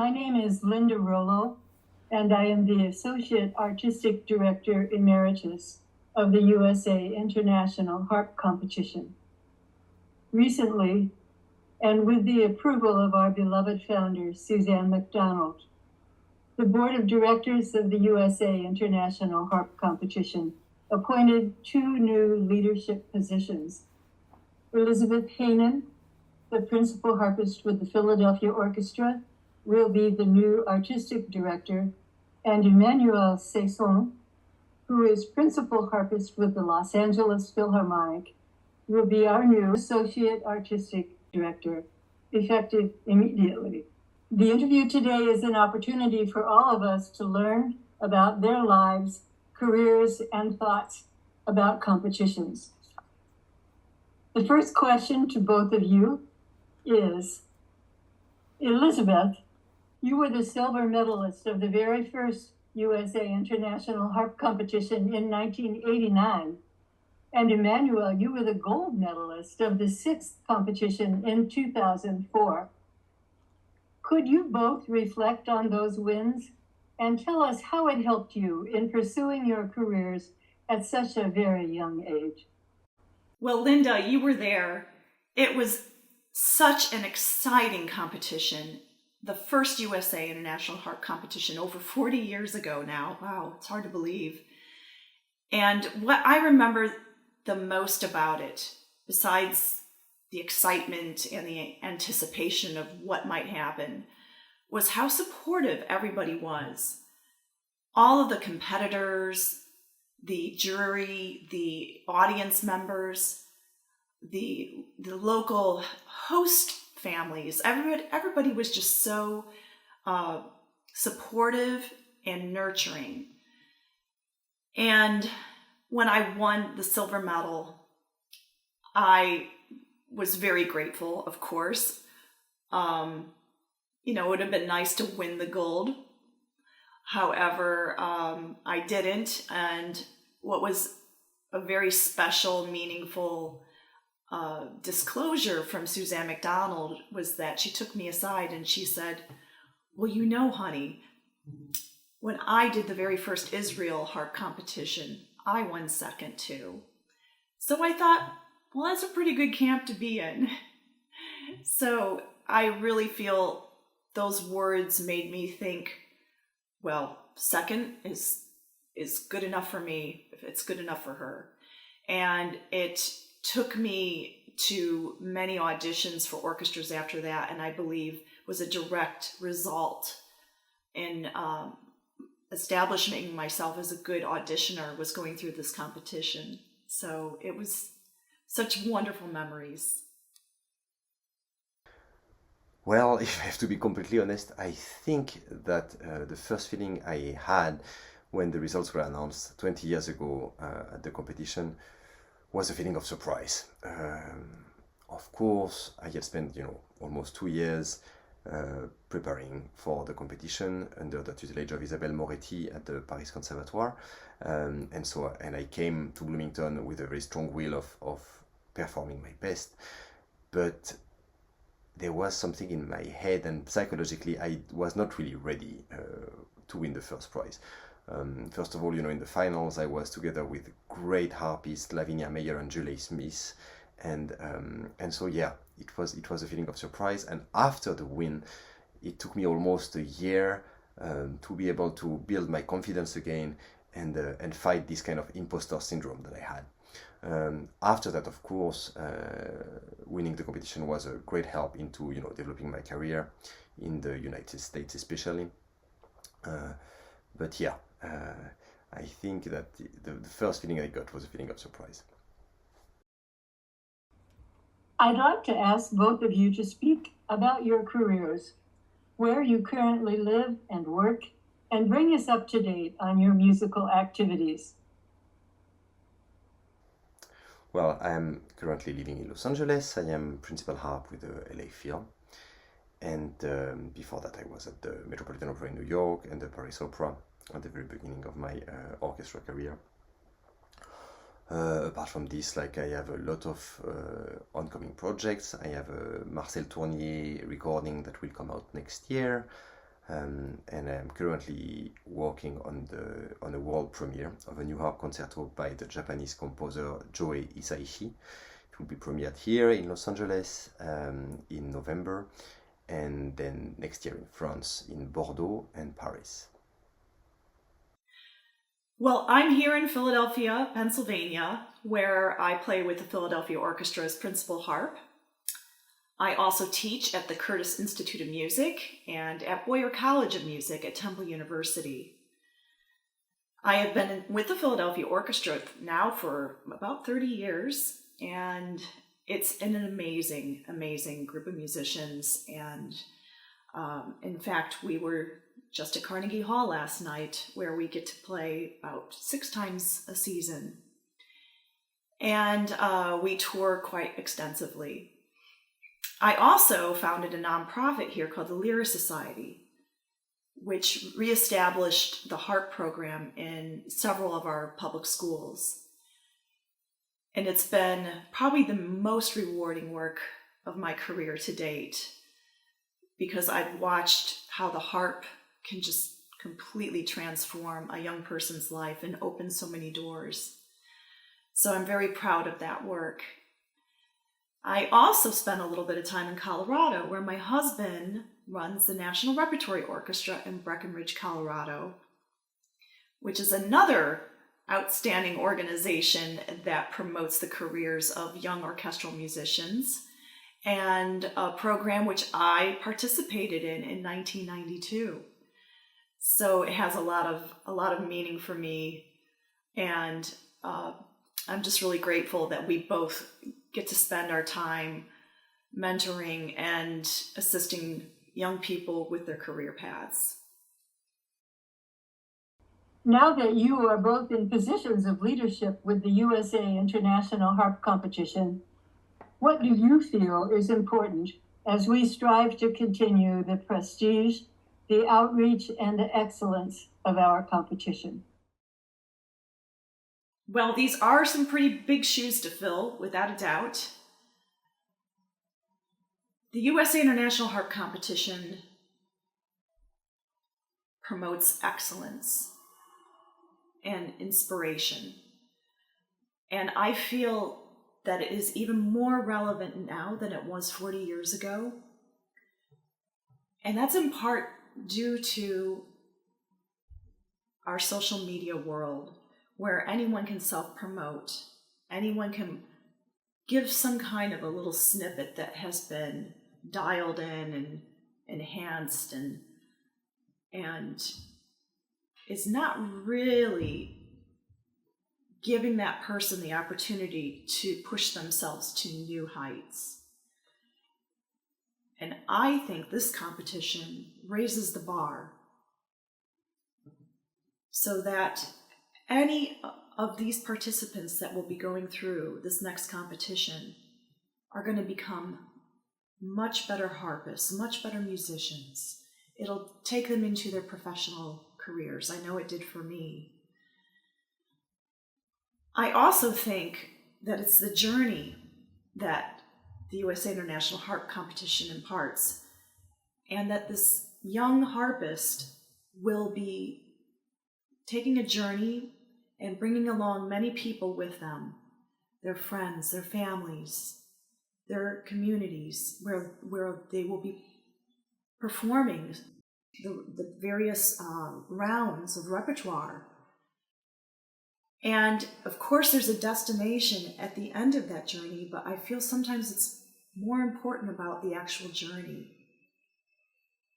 My name is Linda Rollo, and I am the Associate Artistic Director Emeritus of the USA International Harp Competition. Recently, and with the approval of our beloved founder, Suzanne McDonald, the Board of Directors of the USA International Harp Competition appointed 2 new leadership positions. Elizabeth Hainan, the principal harpist with the Philadelphia Orchestra, will be the new artistic director, and Emmanuel Cesson, who is principal harpist with the Los Angeles Philharmonic, will be our new associate artistic director, effective immediately. The interview today is an opportunity for all of us to learn about their lives, careers, and thoughts about competitions. The first question to both of you is, Elizabeth, you were the silver medalist of the very first USA International Harp Competition in 1989. And Emmanuel, you were the gold medalist of the 6th competition in 2004. Could you both reflect on those wins and tell us how it helped you in pursuing your careers at such a very young age? Well, Linda, you were there. It was such an exciting competition. The first USA International Harp Competition over 40 years ago now. Wow, it's hard to believe. And what I remember the most about it, besides the excitement and the anticipation of what might happen, was how supportive everybody was. All of the competitors, the jury, the audience members, the local host families, everybody was just so supportive and nurturing. And when I won the silver medal, I was very grateful, of course. It would have been nice to win the gold. However, I didn't. And what was a very special, meaningful disclosure from Suzanne McDonald was that she took me aside and she said, well, honey, when I did the very first Israel harp competition, I won second too. So I thought, well, that's a pretty good camp to be in. So I really feel those words made me think, well, second is good enough for me if it's good enough for her. And it took me to many auditions for orchestras after that, and I believe was a direct result in establishing myself as a good auditioner, was going through this competition. So it was such wonderful memories. Well, if I have to be completely honest, I think that the first feeling I had when the results were announced 20 years ago at the competition was a feeling of surprise. Of course, I had spent, almost 2 years preparing for the competition under the tutelage of Isabelle Moretti at the Paris Conservatoire. And I came to Bloomington with a very strong will of performing my best. But there was something in my head, and psychologically I was not really ready to win the first prize. First of all, in the finals I was together with great harpists Lavinia Meyer and Julie Smith, and so yeah, it was a feeling of surprise. And after the win, it took me almost a year to be able to build my confidence again and fight this kind of imposter syndrome that I had. After that, of course, winning the competition was a great help into developing my career in the United States especially. But yeah, I think that the first feeling I got was a feeling of surprise. I'd like to ask both of you to speak about your careers, where you currently live and work, and bring us up to date on your musical activities. Well, I am currently living in Los Angeles. I am principal harp with the LA Phil. And before that, I was at the Metropolitan Opera in New York and the Paris Opera at the very beginning of my orchestra career. Apart from this, I have a lot of oncoming projects. I have a Marcel Tournier recording that will come out next year. and I'm currently working on a world premiere of a new harp concerto by the Japanese composer Isaichi. It will be premiered here in Los Angeles in November, and then next year in France, in Bordeaux and Paris. Well, I'm here in Philadelphia, Pennsylvania, where I play with the Philadelphia Orchestra as principal harp. I also teach at the Curtis Institute of Music and at Boyer College of Music at Temple University. I have been with the Philadelphia Orchestra now for about 30 years, and it's an amazing, amazing group of musicians. And in fact, we were just at Carnegie Hall last night, where we get to play about 6 times a season. And we tour quite extensively. I also founded a nonprofit here called the Lyra Society, which reestablished the harp program in several of our public schools. And it's been probably the most rewarding work of my career to date, because I've watched how the harp can just completely transform a young person's life and open so many doors. So I'm very proud of that work. I also spent a little bit of time in Colorado, where my husband runs the National Repertory Orchestra in Breckenridge, Colorado, which is another outstanding organization that promotes the careers of young orchestral musicians, and a program which I participated in 1992. So it has a lot of meaning for me, and I'm just really grateful that we both get to spend our time mentoring and assisting young people with their career paths. Now that you are both in positions of leadership with the USA International Harp Competition, what do you feel is important as we strive to continue the prestige, the outreach, and the excellence of our competition? Well, these are some pretty big shoes to fill, without a doubt. The USA International Harp Competition promotes excellence and inspiration. And I feel that it is even more relevant now than it was 40 years ago. And that's in part due to our social media world, where anyone can self-promote, anyone can give some kind of a little snippet that has been dialed in and enhanced and is not really giving that person the opportunity to push themselves to new heights. And I think this competition raises the bar so that any of these participants that will be going through this next competition are going to become much better harpists, much better musicians. It'll take them into their professional careers. I know it did for me. I also think that it's the journey that the USA International Harp Competition imparts, and that this young harpist will be taking a journey and bringing along many people with them, their friends, their families, their communities, where they will be performing the various rounds of repertoire. And of course there's a destination at the end of that journey, but I feel sometimes it's more important about the actual journey.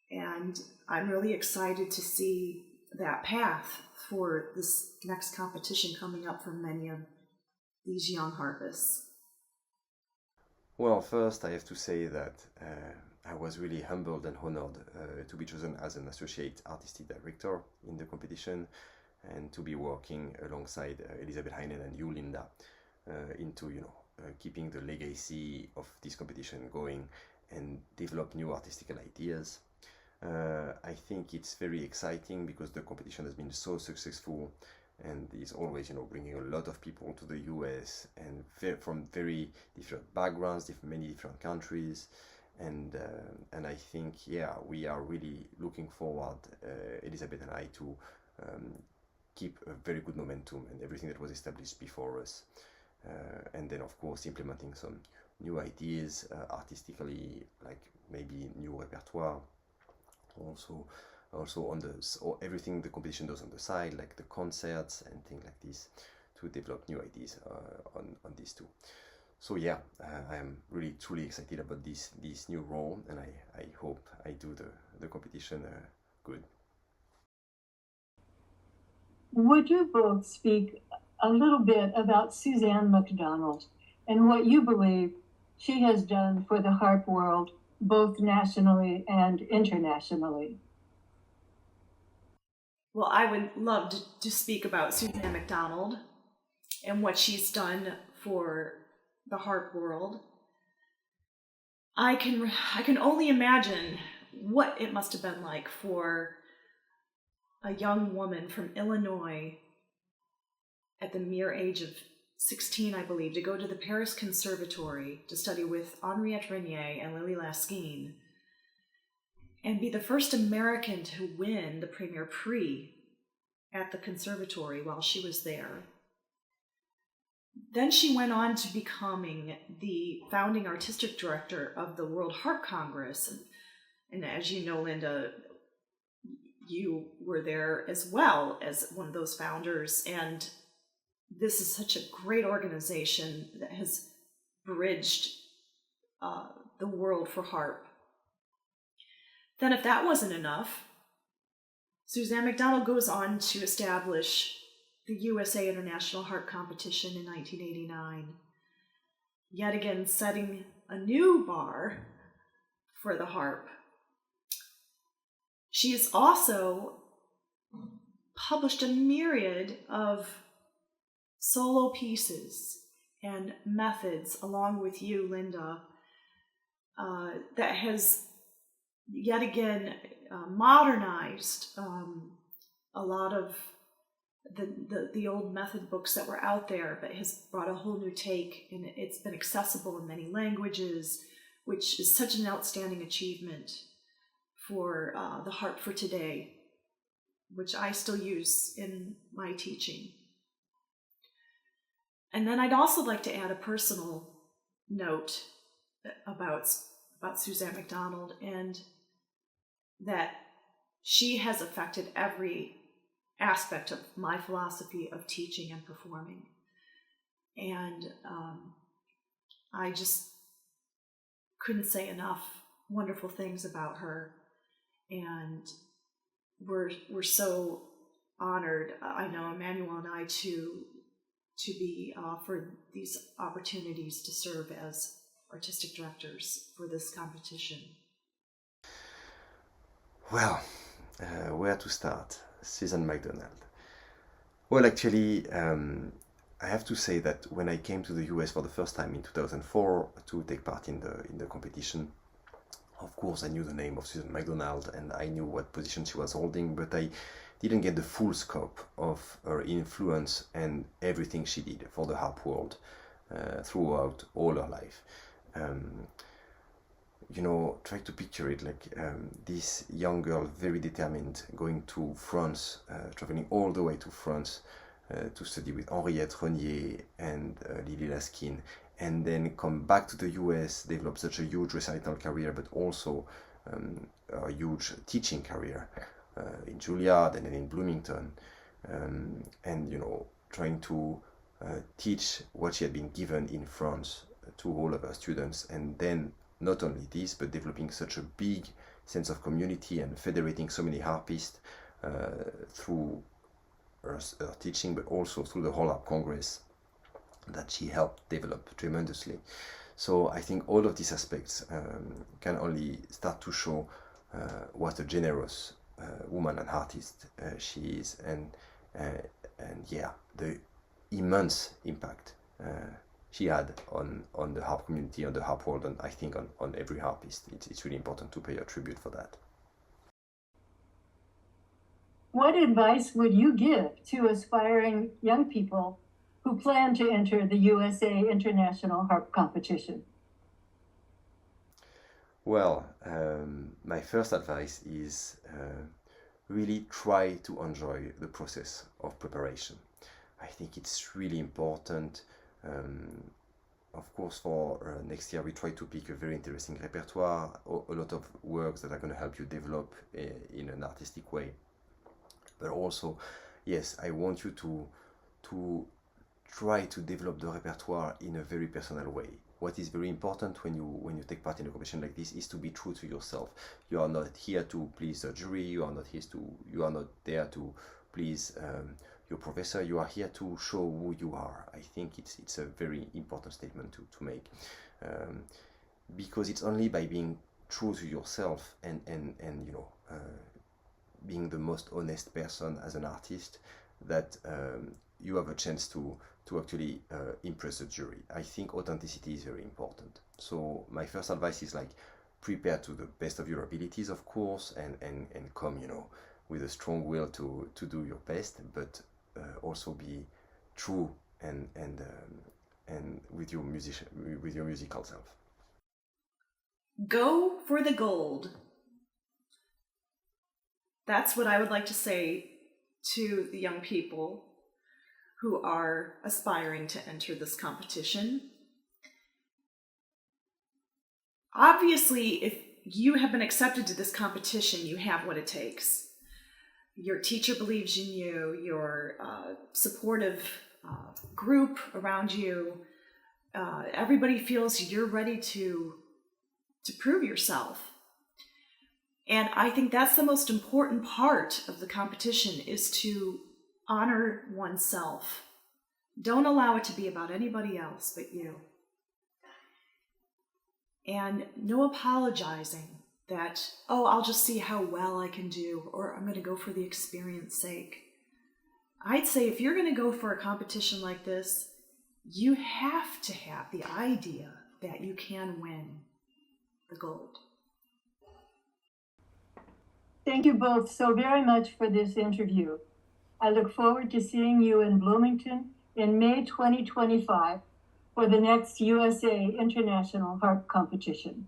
And I'm really excited to see that path for this next competition coming up for many of these young harpists. Well, first I have to say that I was really humbled and honored to be chosen as an associate artistic director in the competition, and to be working alongside Elizabeth Heinen and you, Linda, into keeping the legacy of this competition going and develop new artistical ideas. I think it's very exciting because the competition has been so successful and is always bringing a lot of people to the US and from very different backgrounds, many different countries, and I think, yeah, we are really looking forward, Elizabeth and I, to keep a very good momentum and everything that was established before us. And then, of course, implementing some new ideas artistically, like maybe new repertoire. Also on everything the competition does on the side, like the concerts and things like this, to develop new ideas on these two. So yeah, I am really truly excited about this new role, and I hope I do the competition good. Would you both speak a little bit about Suzanne McDonald and what you believe she has done for the harp world, both nationally and internationally? Well, I would love to speak about Suzanne McDonald and what she's done for the harp world. I can only imagine what it must have been like for a young woman from Illinois at the mere age of 16, I believe, to go to the Paris Conservatory to study with Henriette Renier and Lily Laskin and be the first American to win the Premier Prix at the conservatory while she was there. Then she went on to becoming the founding artistic director of the World Harp Congress. And as you know, Linda, you were there as well as one of those founders. And this is such a great organization that has bridged the world for harp. Then if that wasn't enough, Suzanne McDonald goes on to establish the USA International Harp Competition in 1989, yet again setting a new bar for the harp. She has also published a myriad of solo pieces and methods, along with you, Linda, that has yet again modernized a lot of the old method books that were out there, but has brought a whole new take, and it's been accessible in many languages, which is such an outstanding achievement for the harp for today, which I still use in my teaching. And then I'd also like to add a personal note about Suzanne McDonald, and that she has affected every aspect of my philosophy of teaching and performing. And I just couldn't say enough wonderful things about her. And we're so honored, I know Emmanuel and I, to be offered these opportunities to serve as artistic directors for this competition. Well, where to start? Suzanne McDonald. Well, actually, I have to say that when I came to the US for the first time in 2004 to take part in the competition, of course I knew the name of Suzanne McDonald and I knew what position she was holding, but I didn't get the full scope of her influence and everything she did for the harp world throughout all her life. Try to picture it like this young girl, very determined, going to France, traveling all the way to France to study with Henriette Renier and Lily Laskin, and then come back to the US, develop such a huge recital career, but also a huge teaching career in Juilliard and then in Bloomington, and trying to teach what she had been given in France to all of her students, and then not only this, but developing such a big sense of community and federating so many harpists through her teaching, but also through the whole Harp Congress that she helped develop tremendously. So I think all of these aspects can only start to show what a generous woman and artist she is, and yeah, the immense impact she had on the harp community, on the harp world, and I think on every harpist. It's really important to pay a tribute for that. What advice would you give to aspiring young people who plan to enter the USA International Harp Competition? Well, my first advice is really try to enjoy the process of preparation. I think it's really important. Of course, for next year, we try to pick a very interesting repertoire, a lot of works that are going to help you develop in an artistic way. But also, yes, I want you to try to develop the repertoire in a very personal way. What is very important when you take part in a competition like this is to be true to yourself. You are not here to please the jury. You are not there to please your professor. You are here to show who you are. I think it's a very important statement to make, because it's only by being true to yourself and being the most honest person as an artist that you have a chance to actually impress the jury. I think authenticity is very important. So my first advice is like prepare to the best of your abilities, of course, and come, with a strong will to do your best, but also be true and with your musical self. Go for the gold. That's what I would like to say to the young people who are aspiring to enter this competition. Obviously, if you have been accepted to this competition, you have what it takes. Your teacher believes in you, your supportive group around you, everybody feels you're ready to prove yourself. And I think that's the most important part of the competition, is to honor oneself. Don't allow it to be about anybody else but you. And no apologizing that, oh, I'll just see how well I can do, or I'm going to go for the experience sake. I'd say if you're going to go for a competition like this, you have to have the idea that you can win the gold. Thank you both so very much for this interview. I look forward to seeing you in Bloomington in May 2025 for the next USA International Harp Competition.